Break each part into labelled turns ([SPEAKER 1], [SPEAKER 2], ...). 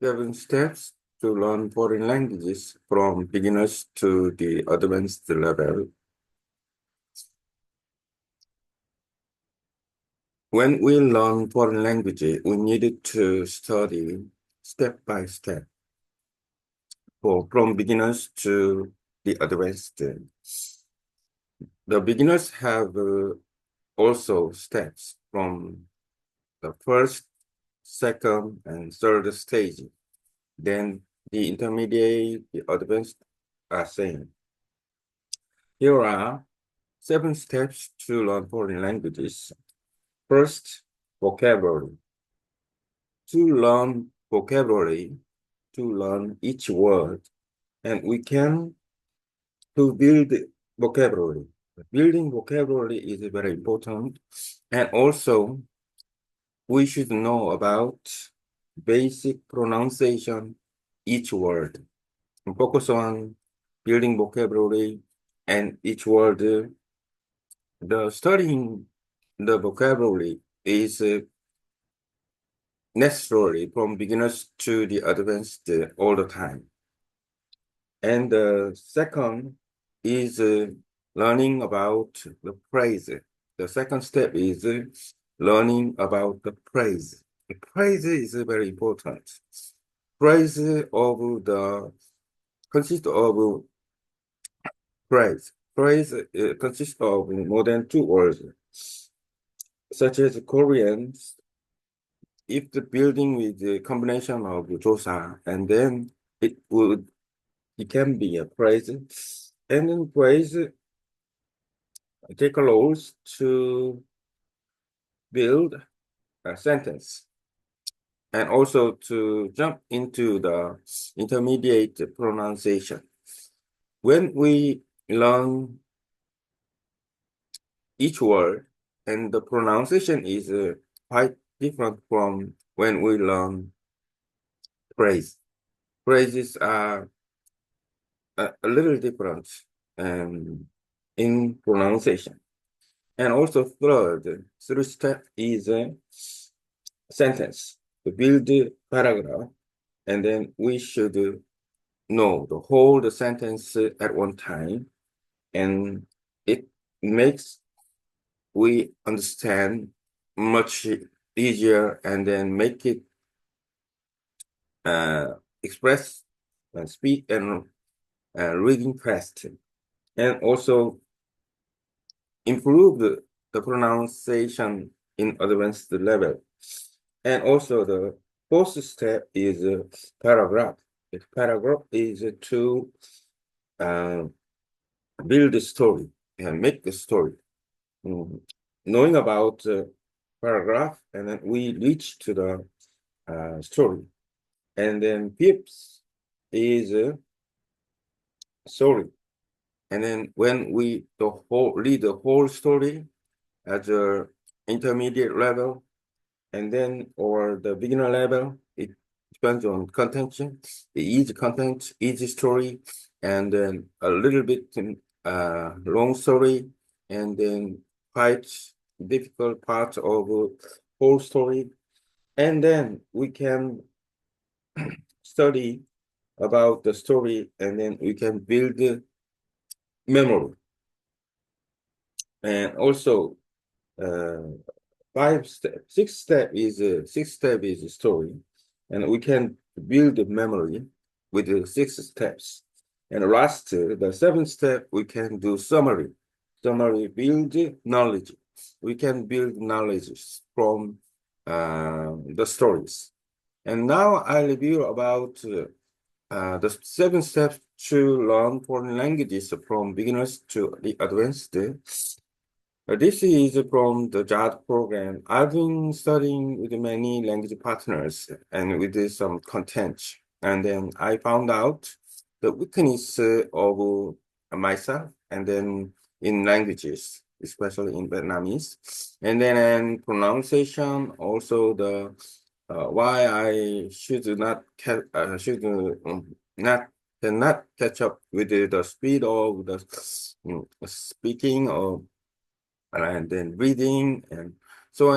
[SPEAKER 1] 7 steps to learn foreign languages from beginners to the advanced level. When we learn foreign language, we needed to study step by step from beginners to the advanced. The beginners have also steps from the first, second, and third stage. Then the intermediate, the advanced are same. Here are 7 steps to learn foreign languages. First, vocabulary. To learn vocabulary, to learn each word, and we can to build vocabulary. Building vocabulary is very important, and also we should know about basic pronunciation each word. And focus on building vocabulary and each word. The studying the vocabulary is necessary from beginners to the advanced all the time. And the second is learning about the phrase. The second step is learning about the phrase. The phrase is very important. Phrase of the consists of phrase. Phrase consists of more than 2 words, such as Korean. If the building with the combination of 조사, and then it can be a phrase, and then phrase take roles to build a sentence, and also to jump into the intermediate pronunciation. When we learn each word, and the pronunciation is quite different from when we learn phrase. Phrases are a little different in pronunciation. And also third step is a sentence, to build a paragraph, and then we should know the whole sentence at one time, and it makes we understand much easier, and then make it express and speak and reading fast, and also improve the pronunciation in advanced level. And also the fourth step is paragraph. The paragraph is to build a story and make the story. Knowing about paragraph, and then we reach to the story. And then fifth is story. And then when we read the whole story at the intermediate level, and then or the beginner level, it depends on contention, the easy content, easy story, and then a little bit long story, and then quite difficult part of whole story. And then we can study about the story, and then we can build memory. And also sixth step is a story, and we can build the memory with the 6 steps. And last, the 7th step, we can do summary. Summary, build knowledge. We can build knowledge from the stories. And now I review about the 7 steps to learn foreign languages from beginners to the advanced. This is from the JAD program. I've been studying with many language partners and with some content. And then I found out the weakness of myself, and then in languages, especially in Vietnamese. And then in pronunciation, also the why I should not cannot catch up with the speed of the speaking or and then reading. And so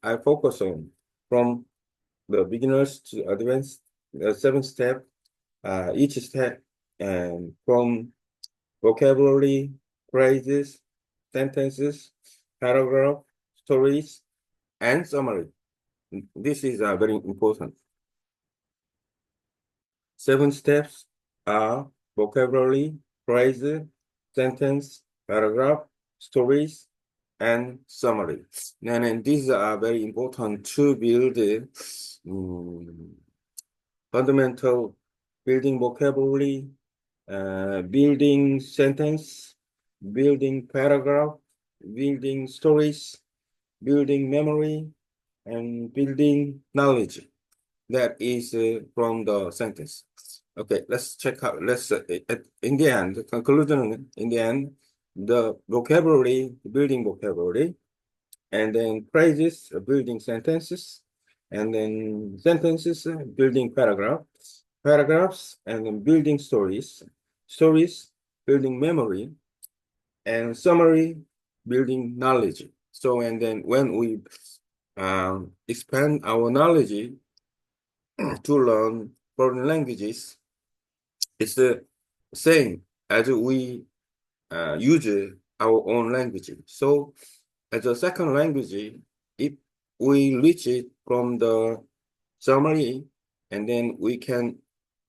[SPEAKER 1] I focus on from the beginners to advanced seven step. Each step from vocabulary, phrases, sentences, paragraph, stories, and summary. This is very important. Seven steps are vocabulary, phrase, sentence, paragraph, stories, and summary. And these are very important to build fundamental building vocabulary, building sentence, building paragraph, building stories, building memory, and building knowledge. That is from the sentence. Okay, let's check out. In the end, the conclusion, in the end, the vocabulary, building vocabulary, and then phrases, building sentences, and then sentences, building paragraphs, and then building stories, building memory, and summary, building knowledge. So, and then when we expand our knowledge to learn foreign languages, it's the same as we use our own language. So as a second language, if we reach it from the summary, and then we can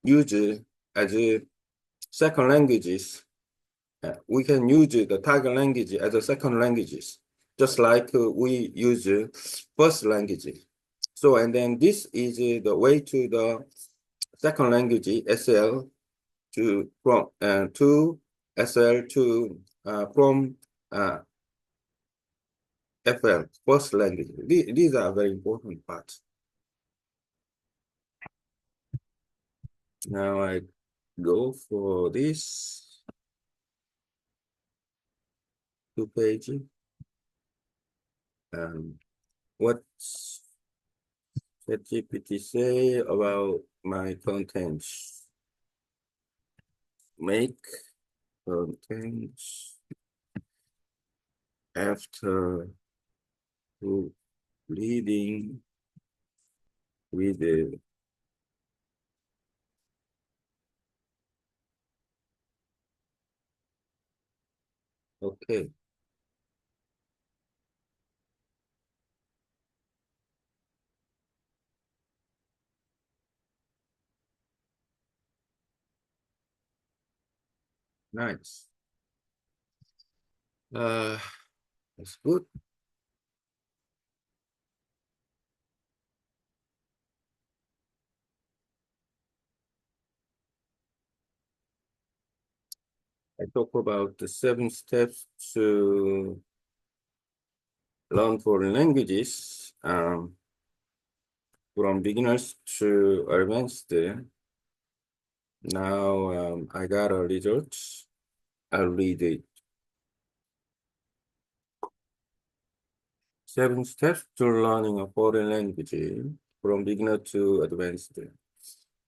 [SPEAKER 1] use it as a second languages. We can use the target language as a second languages, just like we use first language. So, and then this is the way to the second language, SL, to from to SL to from FL, first language. These are very important parts. Now I go for this 2 page. What's ChatGPT say about my contents? Make contents after reading with the okay. Nice. That's good. I talk about the 7 steps to learn foreign languages from beginners to advanced. Now I got a result. I'll read it. 7 steps to learning a foreign language from beginner to advanced.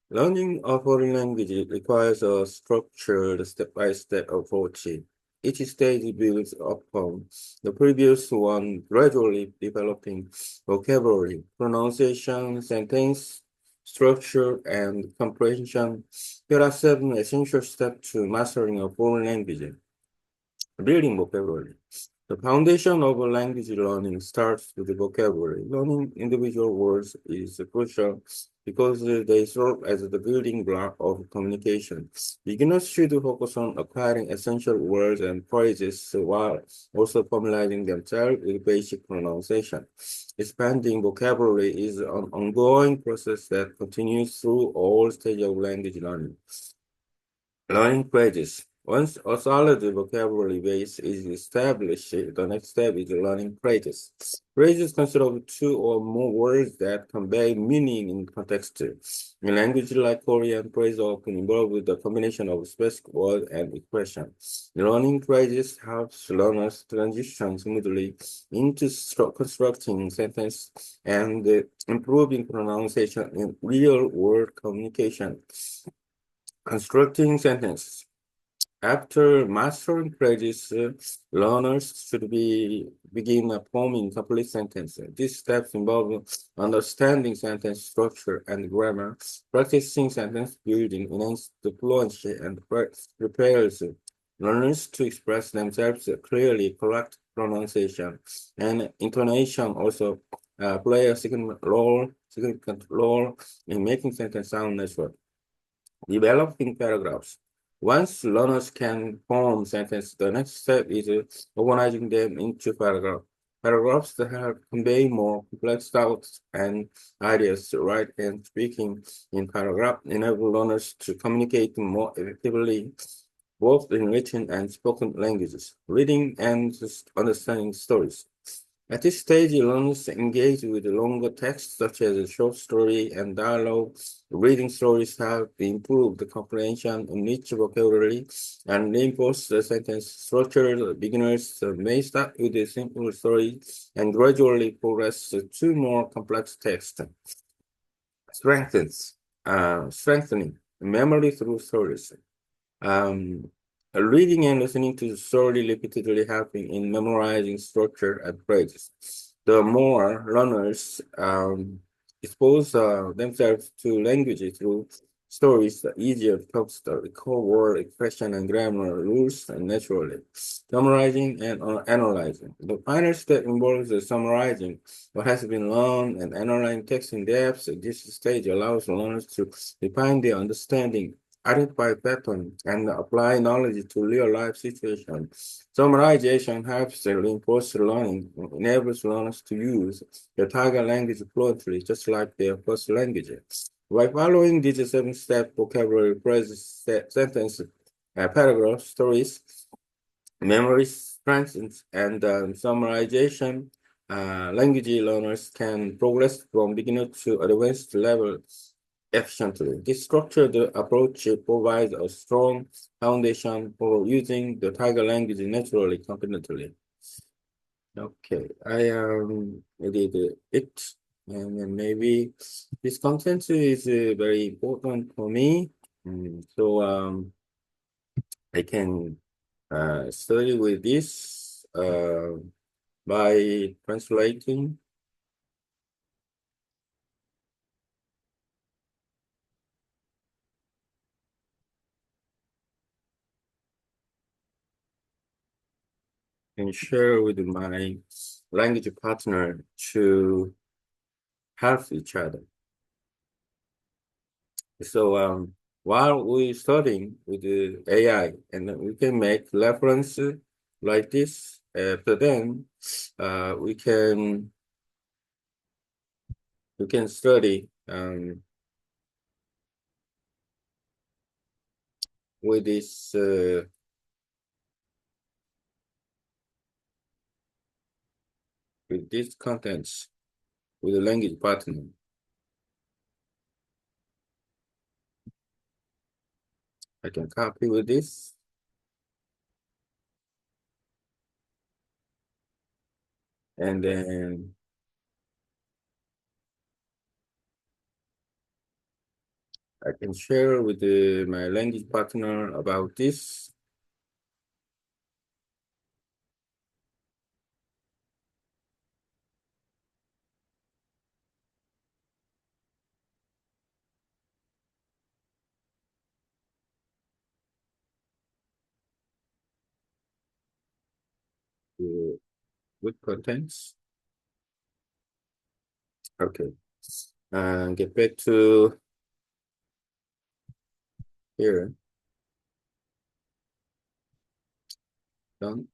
[SPEAKER 1] Learning a foreign language requires a structured step-by-step approach. Each stage builds upon the previous one, gradually developing vocabulary, pronunciation, sentence structure, and comprehension. There are 7 essential steps to mastering a foreign language. Building vocabulary. The foundation of a language learning starts with the vocabulary. Learning individual words is crucial because they serve as the building block of communication. Beginners should focus on acquiring essential words and phrases while also familiarizing themselves with basic pronunciation. Expanding vocabulary is an ongoing process that continues through all stages of language learning. Learning phrases. Once a solid vocabulary base is established, the next step is learning phrases. Phrases consist of 2 or more words that convey meaning in context. In language like Korean, phrases often involve the combination of specific words and expressions. Learning phrases helps learners transition smoothly into constructing sentences and improving pronunciation in real-world communication. Constructing sentences. After mastering phrases, learners should begin forming complete sentences. These steps involve understanding sentence structure and grammar, practicing sentence building, enhance the fluency, and prepares learners to express themselves clearly. Correct pronunciation and intonation also play a significant role in making sentence sound natural. Developing paragraphs. Once learners can form sentences, the next step is organizing them into paragraphs. Paragraphs that help convey more complex thoughts and ideas. Write and speaking in paragraph enable learners to communicate more effectively, both in written and spoken languages, reading and understanding stories. At this stage, learners engage with longer texts such as a short story and dialogue. Reading stories help improve the comprehension, enrich vocabulary, and reinforce the sentence structure. Beginners may start with a simple story and gradually progress to more complex text. Strengthening memory through stories. Um, Reading and listening to the story repeatedly helping in memorizing structure and phrases. The more learners expose themselves to language through stories, the easier it becomes to recall word expression and grammar rules and naturally. Summarizing and analyzing. The final step involves the summarizing what has been learned and analyzing text in depth. This stage allows learners to refine their understanding, identify patterns, and apply knowledge to real-life situations. Summarization helps reinforce learning, enables learners to use their target language fluently, just like their first language. By following these seven-step vocabulary phrases, sentence, paragraphs, stories, memory strengthens, and summarization, language learners can progress from beginner to advanced level efficiently. This structured approach provides a strong foundation for using the target language naturally, competently. Okay, I did it, and then maybe this content is very important for me. So I can study with this by translating. And share with my language partner to help each other. So while we studying with the AI, and then we can make reference like this. But then we can study with this with these contents with the language partner. I can copy with this, and then I can share with my language partner about this. With contents. Okay. And get back to here. Done.